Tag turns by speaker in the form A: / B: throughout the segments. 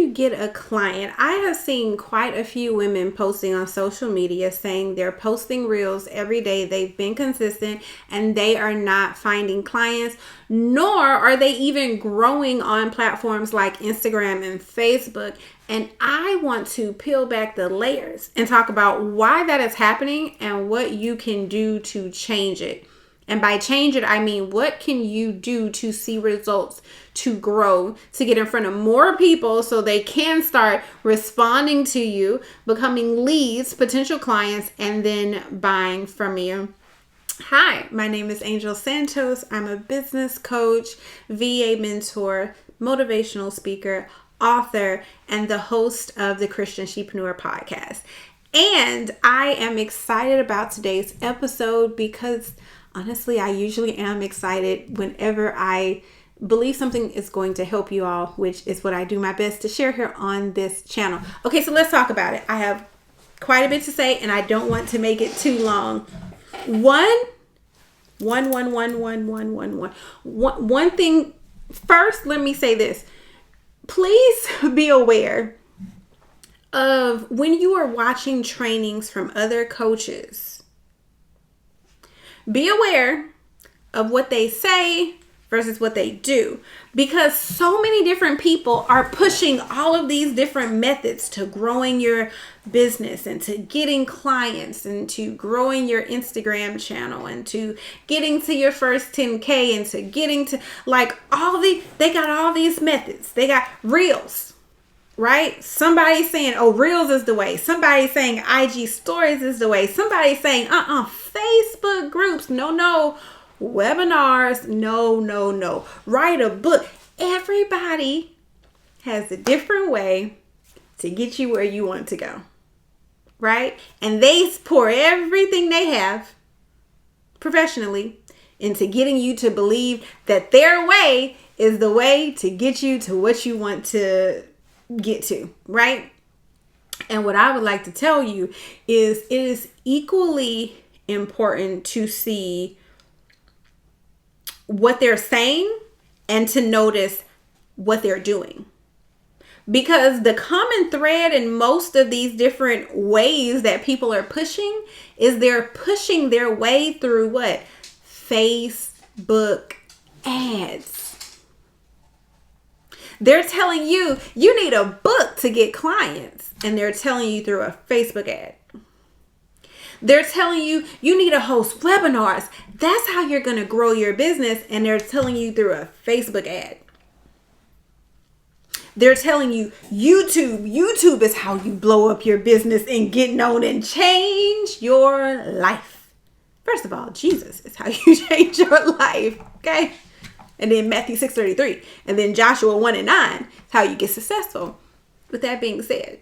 A: you get a client? I have seen quite a few women posting on social media saying they're posting reels every day. They've been consistent and they are not finding clients, nor are they even growing on platforms like Instagram and Facebook. And I want to peel back the layers and talk about why that is happening and what you can do to change it. And by change it, I mean, what can you do to see results, to grow, to get in front of more people so they can start responding to you, becoming leads, potential clients, and then buying from you. Hi, my name is Angel Santos. I'm a business coach, VA mentor, motivational speaker, author, and the host of the Christian Shepreneur podcast. And I am excited about today's episode because honestly, I usually am excited whenever I believe something is going to help you all, which is what I do my best to share here on this channel. Okay, so let's talk about it. I have quite a bit to say and I don't want to make it too long. One thing first, let me say this. Please be aware of when you are watching trainings from other coaches. Be aware of what they say versus what they do, because so many different people are pushing all of these different methods to growing your business and to getting clients and to growing your Instagram channel and to getting to your first 10K and to getting to they got all these methods. They got reels, right? Somebody's saying, oh, reels is the way. Somebody's saying IG stories is the way. Somebody's saying, Facebook groups. No. Webinars. No. Write a book. Everybody has a different way to get you where you want to go, right? And they pour everything they have professionally into getting you to believe that their way is the way to get you to what you want to get to, right? And what I would like to tell you is it is equally important to see what they're saying and to notice what they're doing. Because the common thread in most of these different ways that people are pushing is they're pushing their way through what? Facebook ads. They're telling you, you need a book to get clients. And they're telling you through a Facebook ad. They're telling you, you need to host webinars. That's how you're going to grow your business. And they're telling you through a Facebook ad. They're telling you YouTube is how you blow up your business and get known and change your life. First of all, Jesus is how you change your life. Okay. And then Matthew 6:33. And then Joshua 1:9 is how you get successful. With that being said.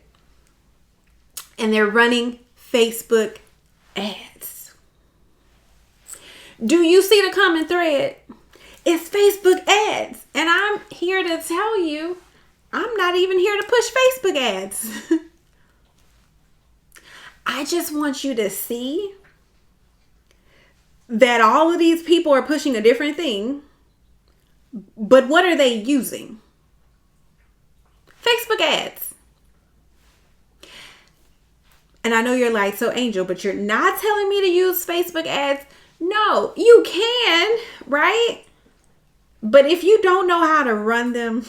A: And they're running Facebook ads. Do you see the common thread? It's Facebook ads. And I'm here to tell you, I'm not even here to push Facebook ads. I just want you to see that all of these people are pushing a different thing. But what are they using? Facebook ads. And I know you're like, so Angel, but you're not telling me to use Facebook ads. No, you can, right? But if you don't know how to run them,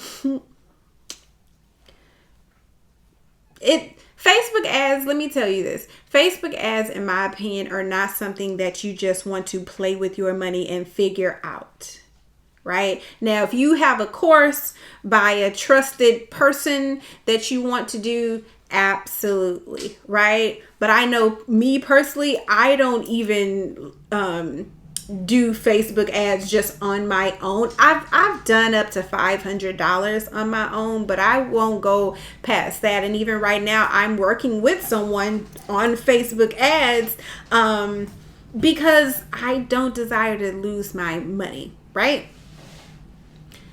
A: Facebook ads, let me tell you this. Facebook ads, in my opinion, are not something that you just want to play with your money and figure out. Right? Now, if you have a course by a trusted person that you want to do, absolutely, right? But I know me personally, I don't even do Facebook ads just on my own. I've done up to $500 on my own, but I won't go past that. And even right now, I'm working with someone on Facebook ads because I don't desire to lose my money, right?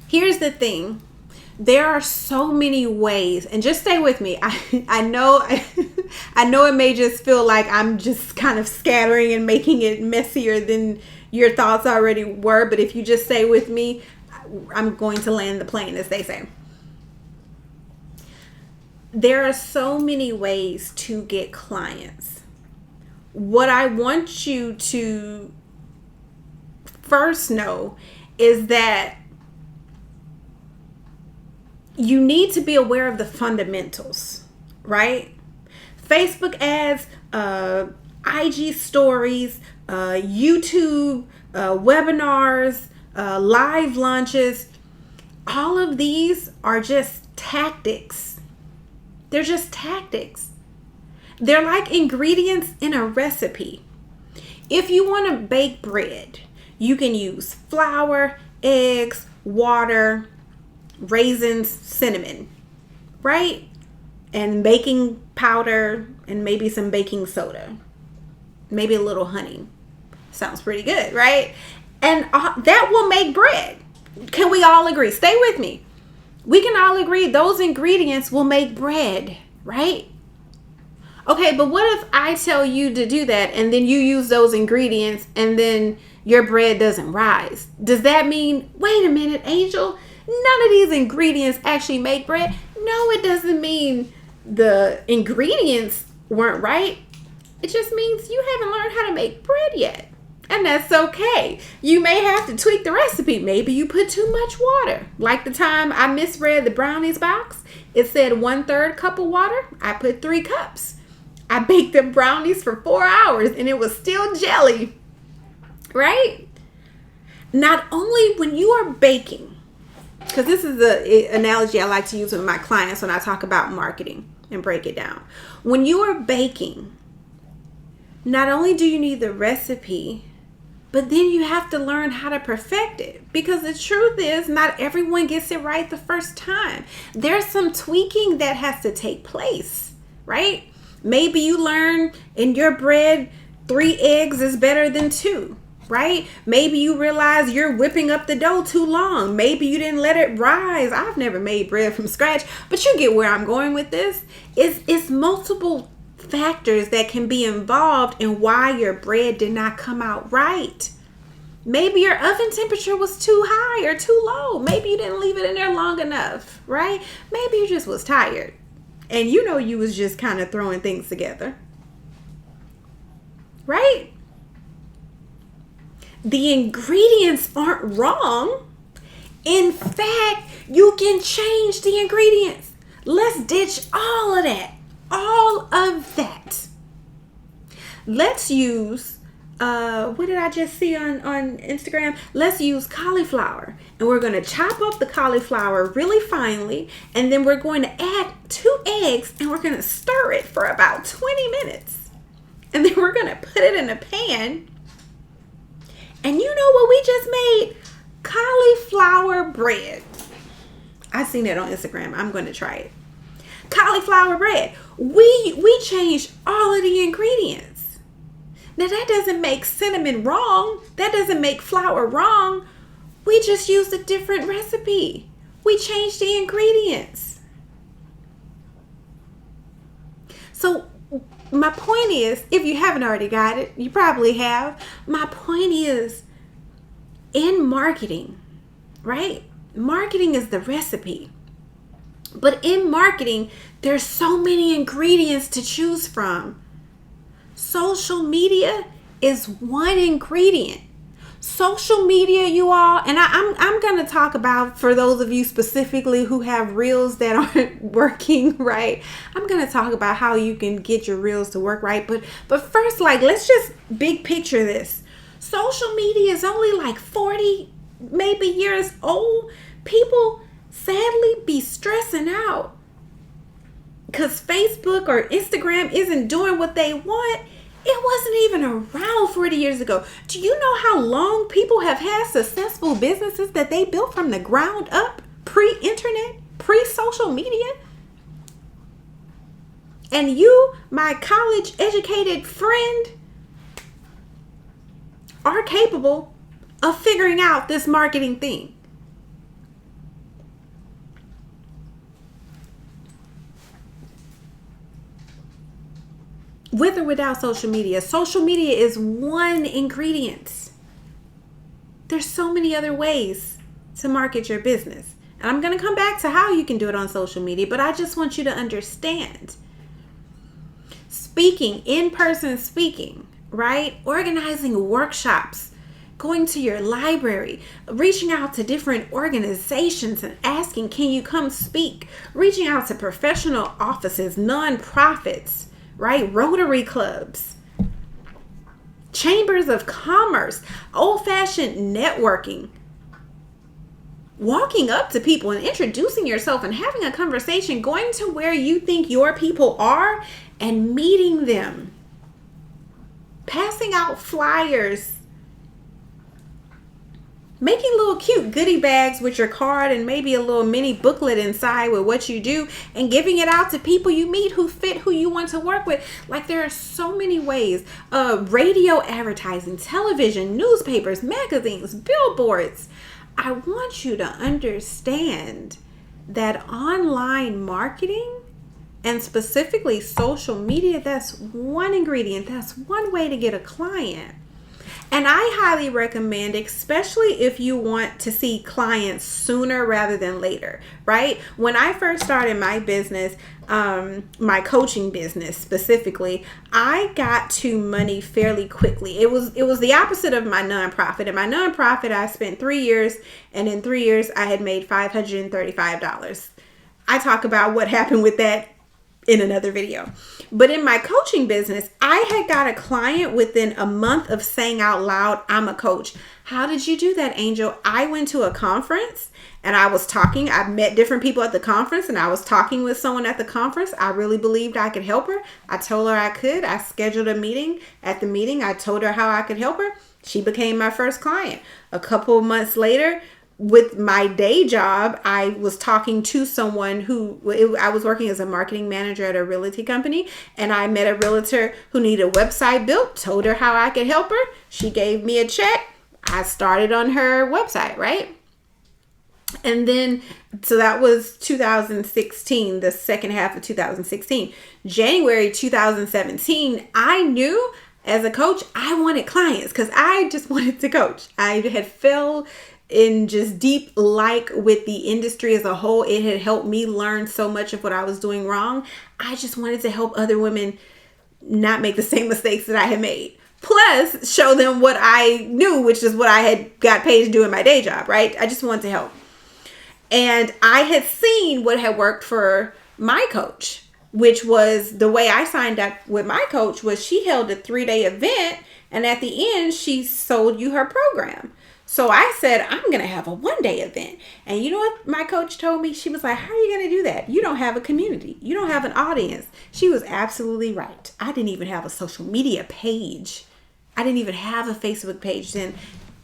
A: Here's the thing. There are so many ways, and just stay with me. I know it may just feel like I'm just kind of scattering and making it messier than your thoughts already were, but if you just stay with me, I'm going to land the plane, as they say. There are so many ways to get clients. What I want you to first know is that you need to be aware of the fundamentals, right? Facebook ads, IG stories, YouTube, webinars, live launches, all of these are just tactics. They're just tactics. They're like ingredients in a recipe. If you want to bake bread, you can use flour, eggs, water, raisins, cinnamon, right? And baking powder and maybe some baking soda. Maybe a little honey. Sounds pretty good, right? And that will make bread. Can we all agree? Stay with me. We can all agree those ingredients will make bread, right? Okay, but what if I tell you to do that and then you use those ingredients and then your bread doesn't rise? Does that mean, wait a minute, Angel, none of these ingredients actually make bread? No, it doesn't mean the ingredients weren't right. It just means you haven't learned how to make bread yet. And that's okay. You may have to tweak the recipe. Maybe you put too much water. Like the time I misread the brownies box. It said 1/3 cup of water. I put 3 cups. I baked the brownies for 4 hours and it was still jelly. Right? Not only when you are baking, because this is the analogy I like to use with my clients when I talk about marketing and break it down. When you are baking, not only do you need the recipe, but then you have to learn how to perfect it. Because the truth is, not everyone gets it right the first time. There's some tweaking that has to take place, right? Maybe you learn in your bread 3 eggs is better than 2, right? Maybe you realize you're whipping up the dough too long. Maybe you didn't let it rise. I've never made bread from scratch, but you get where I'm going with this. It's multiple factors that can be involved in why your bread did not come out right. Maybe your oven temperature was too high or too low. Maybe you didn't leave it in there long enough, right? Maybe you just was tired and you was just kind of throwing things together, right? The ingredients aren't wrong. In fact, you can change the ingredients. Let's ditch all of that. All of that. Let's use, what did I just see on Instagram? Let's use cauliflower. And we're going to chop up the cauliflower really finely. And then we're going to add 2 eggs and we're going to stir it for about 20 minutes. And then we're going to put it in a pan. And you know what we just made? Cauliflower bread. I seen it on Instagram. I'm going to try it. Cauliflower bread. We changed all of the ingredients. Now that doesn't make cinnamon wrong. That doesn't make flour wrong. We just used a different recipe. We changed the ingredients. So my point is, if you haven't already got it, you probably have. My point is, in marketing, right? Marketing is the recipe. But in marketing, there's so many ingredients to choose from. Social media is one ingredient. Social media, you all, and I'm going to talk about, for those of you specifically who have reels that aren't working right, I'm going to talk about how you can get your reels to work right. But first, let's just big picture this. Social media is only 40 maybe years old. People sadly be stressing out because Facebook or Instagram isn't doing what they want. It wasn't even around 40 years ago. Do you know how long people have had successful businesses that they built from the ground up, pre-internet, pre-social media? And you, my college-educated friend, are capable of figuring out this marketing thing. With or without social media is one ingredient. There's so many other ways to market your business. And I'm going to come back to how you can do it on social media, but I just want you to understand. Speaking, in-person speaking, right? Organizing workshops, going to your library, reaching out to different organizations and asking, can you come speak? Reaching out to professional offices, nonprofits, right? Rotary clubs, chambers of commerce, old-fashioned networking. Walking up to people and introducing yourself and having a conversation, going to where you think your people are and meeting them. Passing out flyers. Making little cute goodie bags with your card and maybe a little mini booklet inside with what you do and giving it out to people you meet who fit who you want to work with. Like, there are so many ways. Radio advertising, television, newspapers, magazines, billboards. I want you to understand that online marketing and specifically social media, that's one ingredient. That's one way to get a client. And I highly recommend, especially if you want to see clients sooner rather than later, right? When I first started my business, my coaching business specifically, I got to money fairly quickly. It was the opposite of my nonprofit. In my nonprofit, I spent 3 years, and in 3 years, I had made $535. I talk about what happened with that in another video. But in my coaching business, I had got a client within a month of saying out loud, I'm a coach. How did you do that, Angel? I went to a conference and I was talking. I met different people at the conference and I was talking with someone at the conference. I really believed I could help her. I told her I could. I scheduled a meeting. At the meeting, I told her how I could help her. She became my first client. A couple of months later, with my day job, I was talking to someone I was working as a marketing manager at a realty company, and I met a realtor who needed a website built, told her how I could help her. She gave me a check. I started on her website, right? And then, so that was 2016, the second half of 2016. January 2017, I knew as a coach, I wanted clients because I just wanted to coach. I had fell in just deep like with the industry as a whole. It had helped me learn so much of what I was doing wrong. I just wanted to help other women not make the same mistakes that I had made. Plus, show them what I knew, which is what I had got paid to do in my day job, right? I just wanted to help. And I had seen what had worked for my coach, which was the way I signed up with my coach was she held a 3-day event, and at the end, she sold you her program. So I said, I'm going to have a 1-day event. And you know what my coach told me? She was like, how are you going to do that? You don't have a community. You don't have an audience. She was absolutely right. I didn't even have a social media page. I didn't even have a Facebook page then.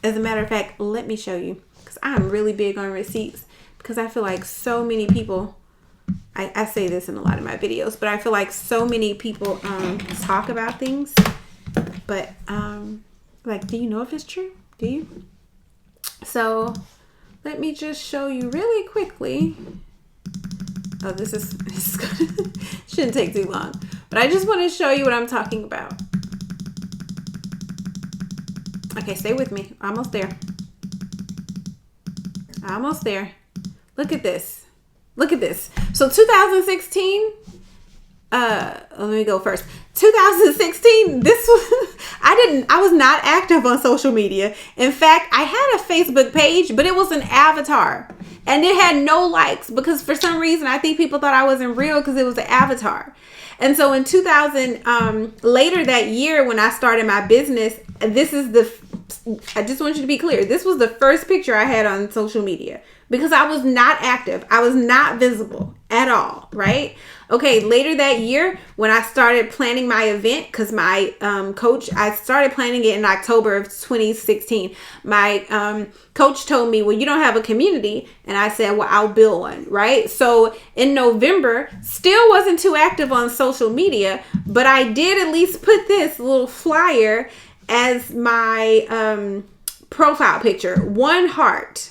A: As a matter of fact, let me show you. Because I'm really big on receipts. Because I feel like so many people, I say this in a lot of my videos, but I feel like so many people talk about things. But like, do you know if it's true? Do you? So let me just show you really quickly. Oh, this is shouldn't take too long, but I just want to show you what I'm talking about. Okay, stay with me. Almost there. Almost there. Look at this. Look at this. So 2016. Let me go first. 2016, I was not active on social media. In fact, I had a Facebook page, but it was an avatar and it had no likes because for some reason, I think people thought I wasn't real because it was an avatar. And so in 2000, later that year when I started my business, I just want you to be clear. This was the first picture I had on social media because I was not active. I was not visible at all, right? Okay, later that year when I started planning my event, because my coach, I started planning it in October of 2016. My coach told me, well, you don't have a community. And I said, well, I'll build one, right? So in November, still wasn't too active on social media, but I did at least put this little flyer as my profile picture. One heart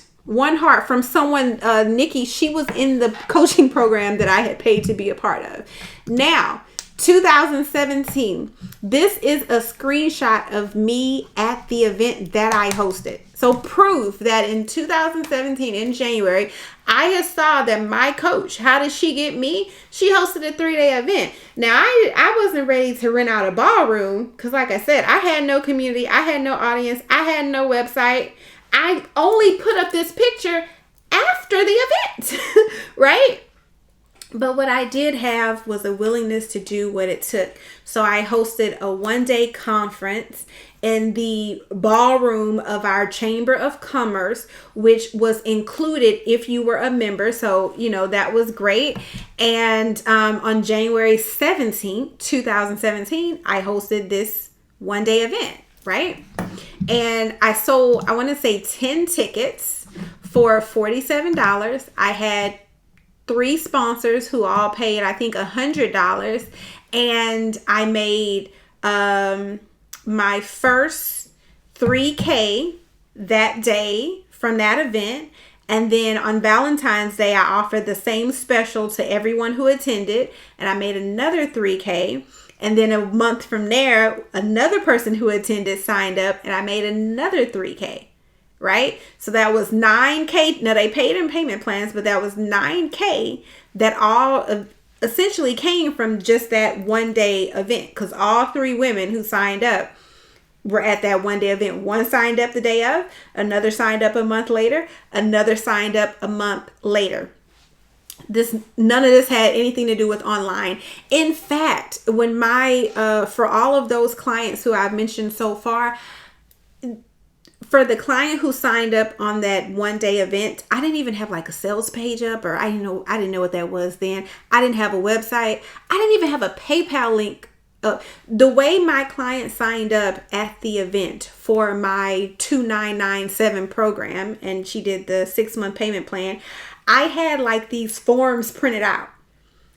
A: from someone, Nikki. She was in the coaching program that I had paid to be a part of. Now, 2017, this is a screenshot of me at the event that I hosted. So proof that in 2017 in January, I saw that my coach, how did she get me? She hosted a 3-day event. Now I wasn't ready to rent out a ballroom because like I said, I had no community, I had no audience, I had no website. I only put up this picture after the event, right? But what I did have was a willingness to do what it took. So I hosted a 1-day conference in the ballroom of our Chamber of Commerce, which was included if you were a member. So, that was great. And on January 17th, 2017, I hosted this 1-day event, right? And I sold, I want to say 10 tickets for $47. I had 3 sponsors who all paid, I think, $100. And I made my first 3K that day from that event. And then on Valentine's Day, I offered the same special to everyone who attended. And I made another 3K. And then a month from there, another person who attended signed up and I made another 3K. Right? So that was 9K. Now they paid in payment plans, but that was 9K that all essentially came from just that 1-day event because all 3 women who signed up were at that 1-day event. One signed up the day of, another signed up a month later, another signed up a month later. None of this had anything to do with online. In fact, when for all of those clients who I've mentioned so far, for the client who signed up on that 1-day event, I didn't even have like a sales page up, or I didn't know what that was then. I didn't have a website. I didn't even have a PayPal link. The way my client signed up at the event for my 2997 program, and she did the 6-month payment plan, I had like these forms printed out.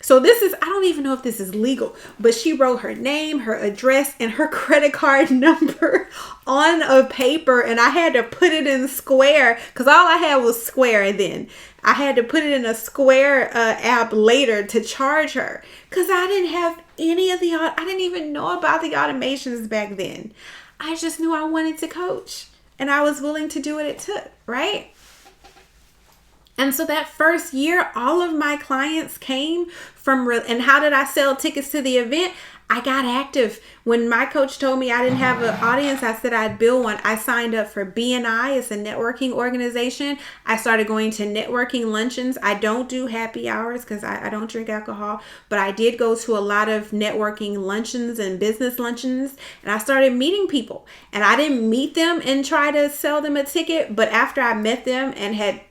A: So I don't even know if this is legal, but she wrote her name, her address, and her credit card number on a paper, and I had to put it in Square because all I had was Square then. I had to put it in a Square app later to charge her because I didn't have I didn't even know about the automations back then. I just knew I wanted to coach and I was willing to do what it took, right? And so that first year, all of my clients came from, and how did I sell tickets to the event? I got active. When my coach told me I didn't have an audience, I said I'd build one. I signed up for BNI. It's a networking organization. I started going to networking luncheons. I don't do happy hours because I don't drink alcohol, but I did go to a lot of networking luncheons and business luncheons, and I started meeting people. And I didn't meet them and try to sell them a ticket, but after I met them and had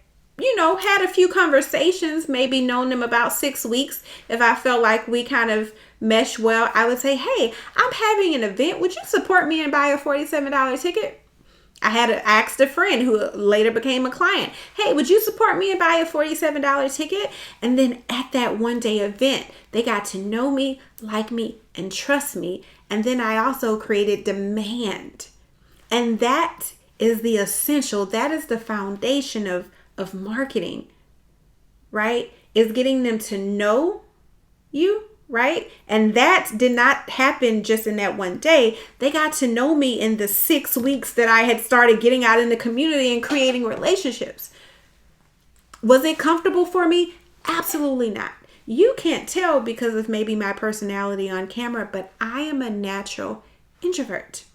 A: a few conversations, maybe known them about 6 weeks. If I felt like we kind of meshed well, I would say, hey, I'm having an event. Would you support me and buy a $47 ticket? I asked a friend who later became a client, hey, would you support me and buy a $47 ticket? And then at that 1-day event, they got to know me, like me, and trust me. And then I also created demand. And that is the essential, that is the foundation of marketing, right? Is getting them to know you, right? And that did not happen just in that 1 day. They got to know me in the 6 weeks that I had started getting out in the community and creating relationships. Was it comfortable for me? Absolutely not. You can't tell because of maybe my personality on camera, but I am a natural introvert.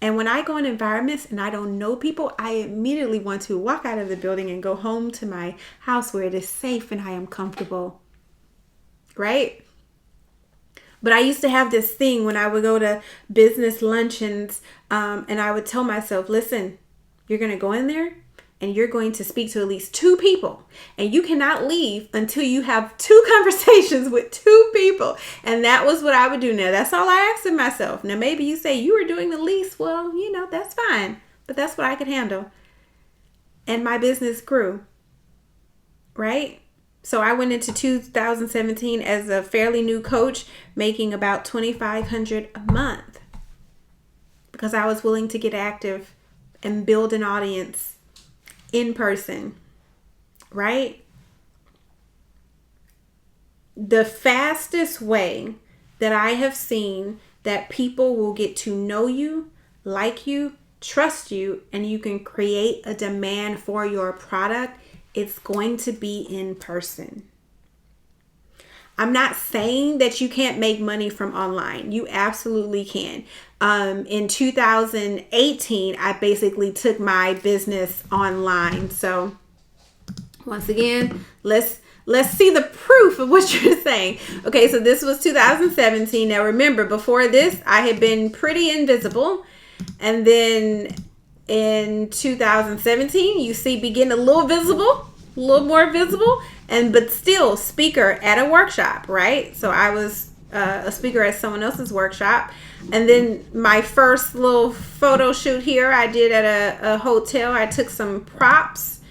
A: And when I go in environments and I don't know people, I immediately want to walk out of the building and go home to my house where it is safe and I am comfortable, right? But I used to have this thing when I would go to business luncheons and I would tell myself, listen, you're going to go in there and you're going to speak to at least 2 people. And you cannot leave until you have 2 conversations with 2 people. And that was what I would do now. That's all I asked of myself. Now, maybe you say you were doing the least. Well, that's fine. But that's what I could handle. And my business grew. Right? So I went into 2017 as a fairly new coach, making about $2,500 a month. Because I was willing to get active and build an audience in person, right? The fastest way that I have seen that people will get to know you, like you, trust you, and you can create a demand for your product, it's going to be in person. I'm not saying that you can't make money from online. You absolutely can. In 2018, I basically took my business online. So once again, let's see the proof of what you're saying. Okay, so this was 2017. Now remember, before this, I had been pretty invisible. And then in 2017, you see me getting a little visible, a little more visible, but still speaker at a workshop, right? So I was a speaker at someone else's workshop. And then my first little photo shoot here I did at a hotel. I took some props.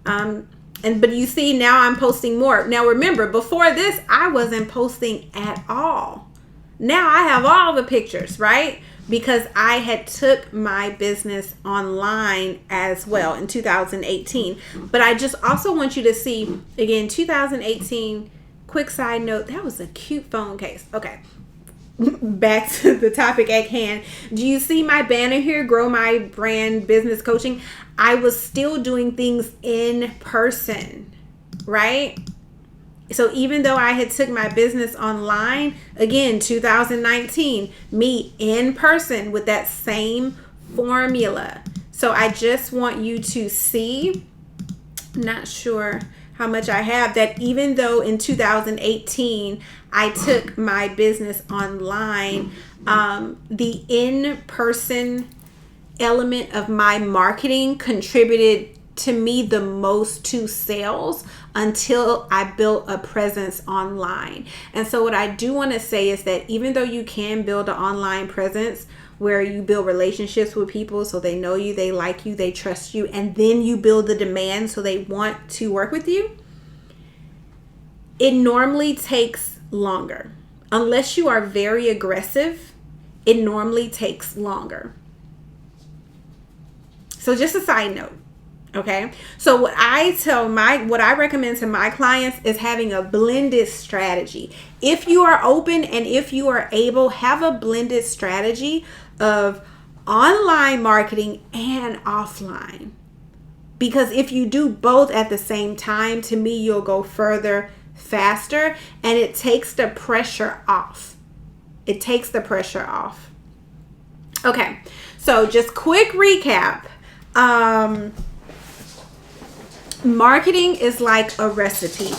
A: But you see, now I'm posting more. Now remember, before this, I wasn't posting at all. Now I have all the pictures, right? Because I had took my business online as well in 2018. But I just also want you to see, again, 2018, quick side note, that was a cute phone case. Okay, back to the topic at hand. Do you see my banner here, Grow My Brand Business Coaching? I was still doing things in person, right? So even though I had took my business online, again, 2019, me in person with that same formula. So I just want you to see, not sure how much I have, that even though in 2018, I took my business online, the in-person element of my marketing contributed to me the most to sales until I built a presence online. And so what I do want to say is that even though you can build an online presence where you build relationships with people so they know you, they like you, they trust you, and then you build the demand so they want to work with you, it normally takes longer. Unless you are very aggressive, it normally takes longer. So just a side note. Okay, so what I recommend to my clients is having a blended strategy. If you are open and if you are able, have a blended strategy of online marketing and offline. Because if you do both at the same time, to me, you'll go further, faster, and it takes the pressure off. It takes the pressure off. Okay, so just quick recap. Marketing is like a recipe.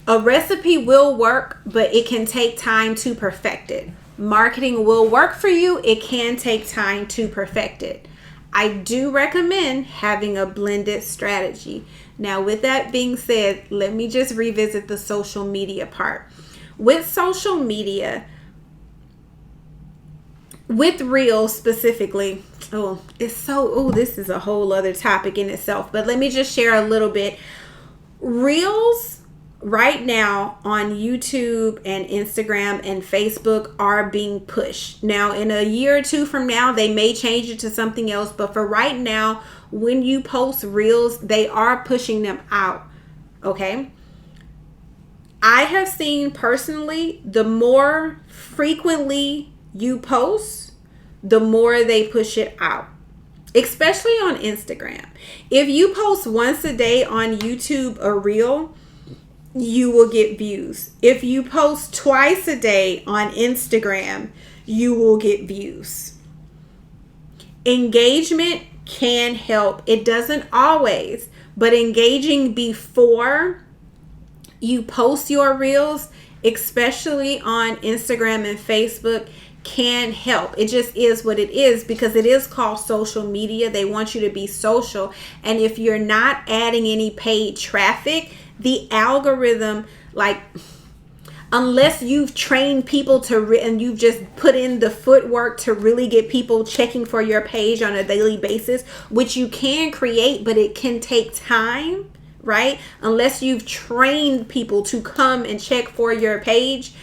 A: A recipe will work, but it can take time to perfect it. Marketing will work for you. It can take time to perfect it. I do recommend having a blended strategy. Now, with that being said, let me just revisit the social media part. With social media, with Reels specifically, this is a whole other topic in itself, but let me just share a little bit. Reels right now on YouTube and Instagram and Facebook are being pushed. Now, in a year or two from now, they may change it to something else, but for right now, when you post Reels, they are pushing them out, okay? I have seen personally, the more frequently you post, the more they push it out, especially on Instagram. If you post once a day on YouTube a reel, you will get views. If you post twice a day on Instagram, you will get views. Engagement can help. It doesn't always, but engaging before you post your reels, especially on Instagram and Facebook, can help. It just is what it is because it is called social media. They want you to be social. And if you're not adding any paid traffic, the algorithm, unless you've trained people and you've just put in the footwork to really get people checking for your page on a daily basis, which you can create, but it can take time, right? Unless you've trained people to come and check for your page,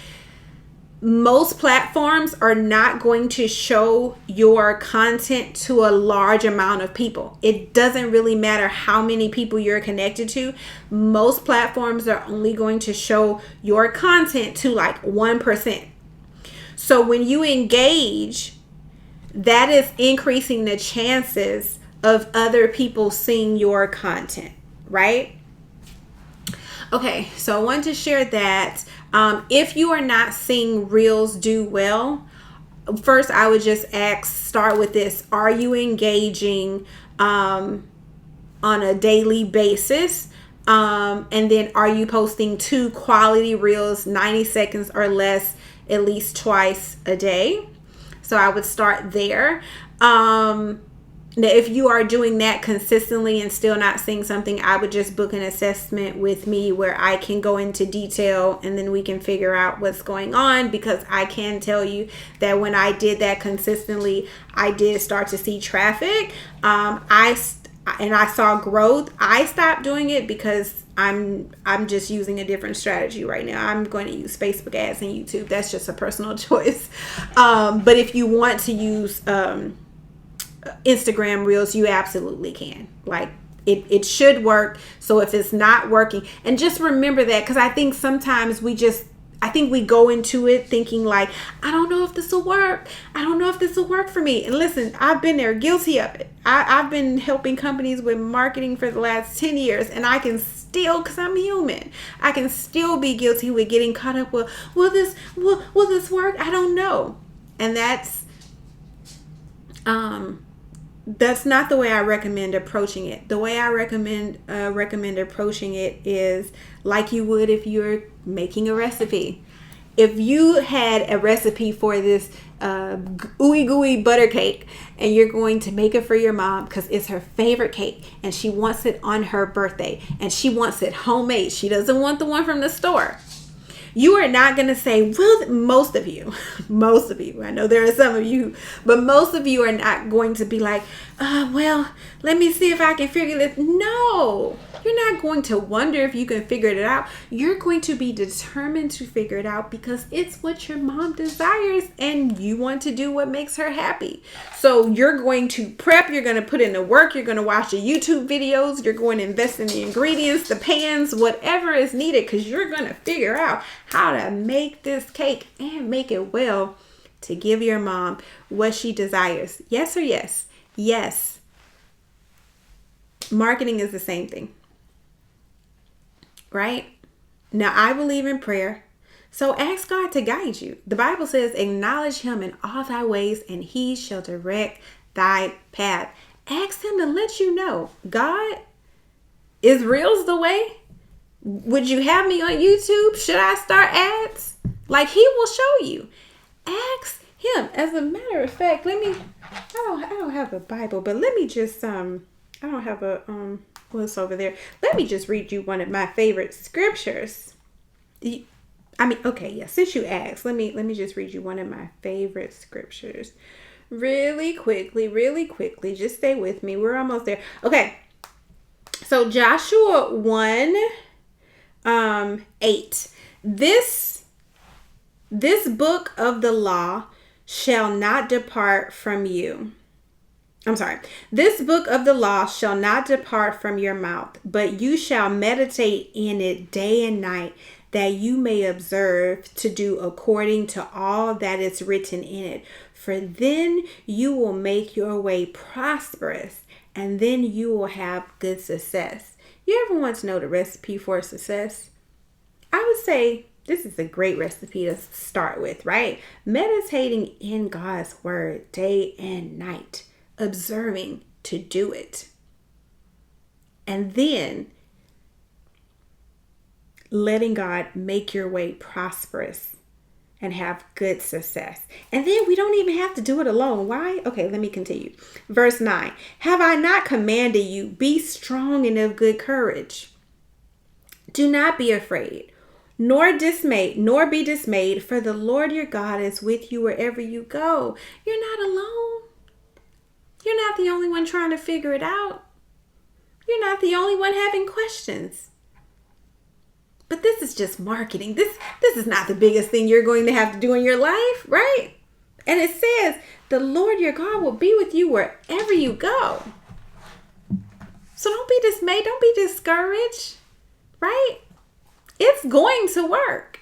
A: most platforms are not going to show your content to a large amount of people. It doesn't really matter how many people you're connected to. Most platforms are only going to show your content to 1%. So when you engage, that is increasing the chances of other people seeing your content, right? Okay, so I wanted to share that if you are not seeing reels do well, first I would just start with this: are you engaging on a daily basis? And then are you posting 2 quality reels, 90 seconds or less, at least twice a day? So I would start there. Now, if you are doing that consistently and still not seeing something, I would just book an assessment with me where I can go into detail and then we can figure out what's going on, because I can tell you that when I did that consistently, I did start to see traffic. I saw growth. I stopped doing it because I'm just using a different strategy right now. I'm going to use Facebook ads and YouTube. That's just a personal choice. But if you want to use Instagram reels, you absolutely can. Like, it should work. So if it's not working, and just remember that, because I think sometimes we go into it thinking like, I don't know if this will work. I don't know if this will work for me. And listen, I've been there, guilty of it. I've been helping companies with marketing for the last 10 years, and I can still, because I'm human, I can still be guilty with getting caught up with, will this work? I don't know. And that's not the way I recommend approaching it. The way I recommend approaching it is like you would if you're making a recipe. If you had a recipe for this ooey gooey butter cake, and you're going to make it for your mom because it's her favorite cake and she wants it on her birthday and she wants it homemade, she doesn't want the one from the store, you are not going to say, well, most of you, I know there are some of you, but most of you are not going to be like, well, let me see if I can figure this. No, you're not going to wonder if you can figure it out. You're going to be determined to figure it out because it's what your mom desires and you want to do what makes her happy. So you're going to prep, you're going to put in the work, you're going to watch the YouTube videos, you're going to invest in the ingredients, the pans, whatever is needed, because you're going to figure out how to make this cake and make it well to give your mom what she desires. Yes or yes? Yes. Marketing is the same thing. Right? Now, I believe in prayer. So ask God to guide you. The Bible says, acknowledge him in all thy ways and he shall direct thy path. Ask him to let you know, God, is Reels the way? Would you have me on YouTube? Should I start ads? Like, he will show you. Ask him. As a matter of fact, I don't have a Bible, but let me just, I don't have a, what's over there? Let me just read you one of my favorite scriptures. Since you asked, let me just read you one of my favorite scriptures. Really quickly. Just stay with me. We're almost there. Okay. So Joshua 1:8. This book of the law shall not depart from you. This book of the law shall not depart from your mouth, but you shall meditate in it day and night, that you may observe to do according to all that is written in it. For then you will make your way prosperous, and then you will have good success. You ever want to know the recipe for success? I would say this is a great recipe to start with, right? Meditating in God's word day and night. Observing to do it, and then letting God make your way prosperous and have good success. And then we don't even have to do it alone. Why? Okay, let me continue. Verse 9. Have I not commanded you? Be strong and of good courage. Do not be afraid, nor be dismayed, for the Lord your God is with you wherever you go. You're not alone. You're not the only one trying to figure it out. You're not the only one having questions. But this is just marketing. This is not the biggest thing you're going to have to do in your life, right? And it says, the Lord your God will be with you wherever you go. So don't be dismayed. Don't be discouraged, right? It's going to work.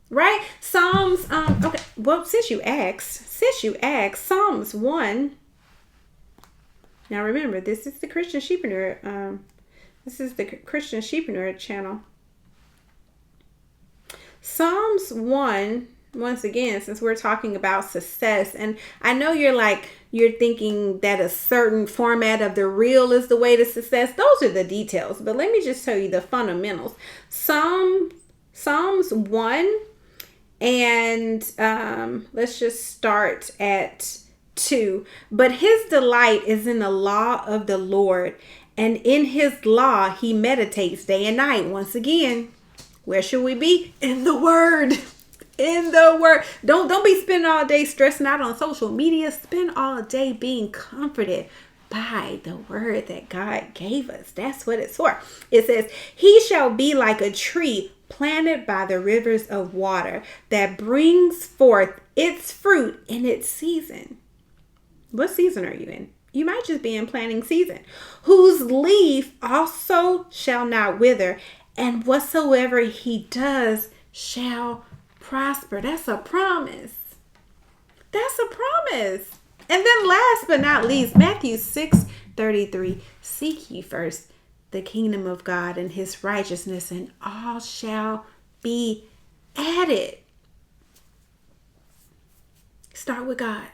A: right? Psalms, okay, well, since you asked, Psalms 1. Now remember, this is the Christian Sheepreneur, this is the Christian Sheepreneur channel. Psalms 1, once again, since we're talking about success, and I know you're thinking that a certain format of the reel is the way to success. Those are the details, but let me just tell you the fundamentals. Psalms 1, and let's just start at 2. But his delight is in the law of the Lord, and in his law he meditates day and night. Once again, where should we be? In the Word. In the Word. Don't be spending all day stressing out on social media. Spend all day being comforted by the Word that God gave us. That's what it's for. It says, he shall be like a tree planted by the rivers of water that brings forth its fruit in its season. What season are you in? You might just be in planting season. Whose leaf also shall not wither, and whatsoever he does shall prosper. That's a promise. That's a promise. And then last but not least, Matthew 6:33. Seek ye first the kingdom of God and his righteousness, and all shall be added. Start with God.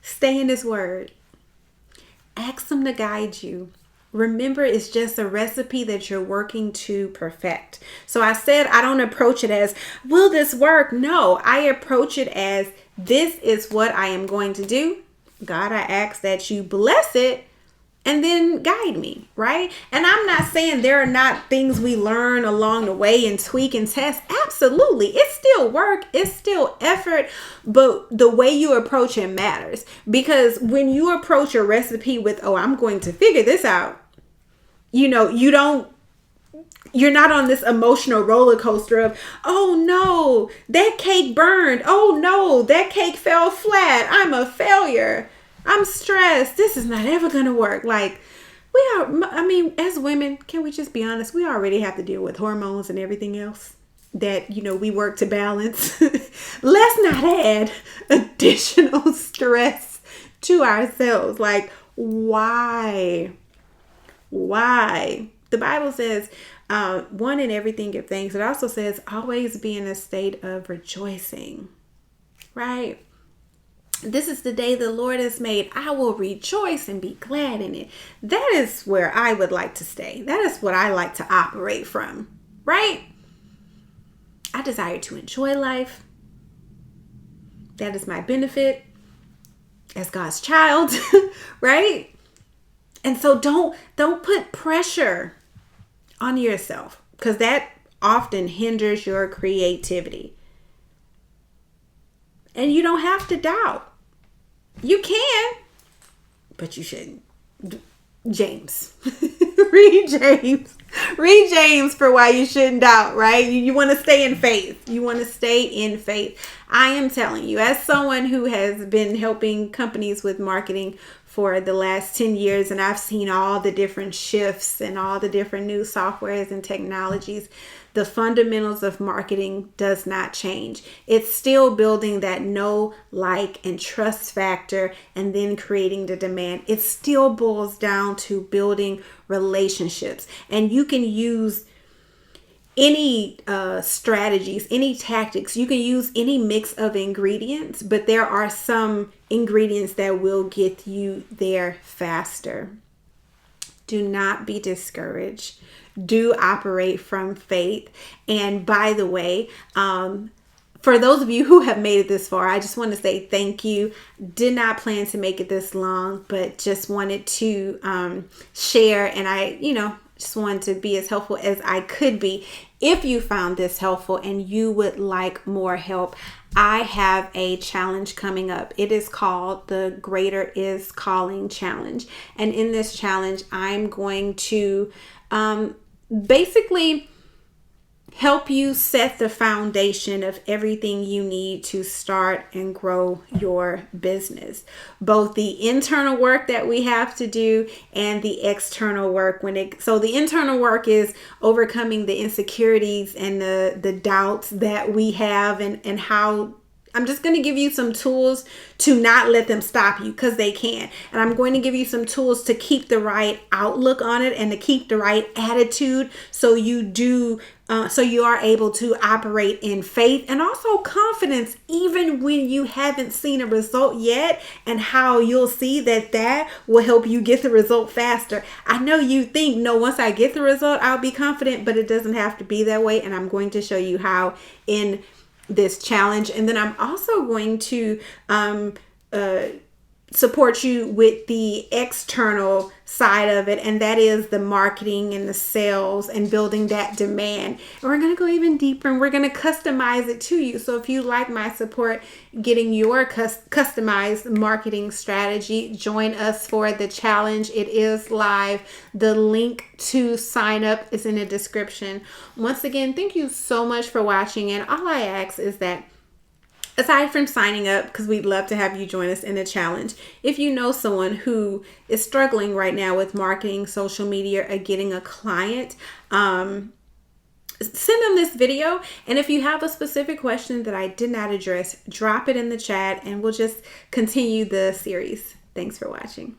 A: Stay in his word. Ask him to guide you. Remember, it's just a recipe that you're working to perfect. So I said I don't approach it as, will this work? No, I approach it as, this is what I am going to do. God, I ask that you bless it and then guide me, right? And I'm not saying there are not things we learn along the way and tweak and test. Absolutely. It's still work. It's still effort. But the way you approach it matters. Because when you approach a recipe with, oh, I'm going to figure this out, you're not on this emotional roller coaster of, oh no, that cake burned. Oh no, that cake fell flat. I'm a failure. I'm stressed. This is not ever going to work. Like, as women, can we just be honest? We already have to deal with hormones and everything else that, we work to balance. Let's not add additional stress to ourselves. Like, why? The Bible says, one in everything give thanks. It also says, always be in a state of rejoicing, right? This is the day the Lord has made. I will rejoice and be glad in it. That is where I would like to stay. That is what I like to operate from, right? I desire to enjoy life. That is my benefit as God's child, right? And so don't put pressure on yourself, because that often hinders your creativity. And you don't have to doubt. You can, but you shouldn't. James. Read James. Read James for why you shouldn't doubt, right? You want to stay in faith. You want to stay in faith. I am telling you, as someone who has been helping companies with marketing for the last 10 years, and I've seen all the different shifts and all the different new softwares and technologies, the fundamentals of marketing does not change. It's still building that know, like, and trust factor and then creating the demand. It still boils down to building relationships. And you can use any strategies, any tactics. You can use any mix of ingredients, but there are some ingredients that will get you there faster. Do not be discouraged. Do operate from faith. And by the way, for those of you who have made it this far, I just want to say thank you. Did not plan to make it this long, but just wanted to share. And I, just wanted to be as helpful as I could be. If you found this helpful and you would like more help, I have a challenge coming up. It is called the Greater is Calling Challenge. And in this challenge, I'm going to basically help you set the foundation of everything you need to start and grow your business. Both the internal work that we have to do and the external work. So the internal work is overcoming the insecurities and the doubts that we have, and how I'm just going to give you some tools to not let them stop you, because they can. And I'm going to give you some tools to keep the right outlook on it and to keep the right attitude, so you are able to operate in faith and also confidence, even when you haven't seen a result yet, and how you'll see that will help you get the result faster. I know you think, no, once I get the result, I'll be confident, but it doesn't have to be that way. And I'm going to show you how in this challenge. And then I'm also going to support you with the external side of it, and that is the marketing and the sales and building that demand. And we're going to go even deeper, and we're going to customize it to you. So if you like my support getting your customized marketing strategy, join us for the challenge. It is live. The link to sign up is in the description. Once again, thank you so much for watching, and all I ask is that, aside from signing up, because we'd love to have you join us in the challenge, if you know someone who is struggling right now with marketing, social media, or getting a client, send them this video. And if you have a specific question that I did not address, drop it in the chat and we'll just continue the series. Thanks for watching.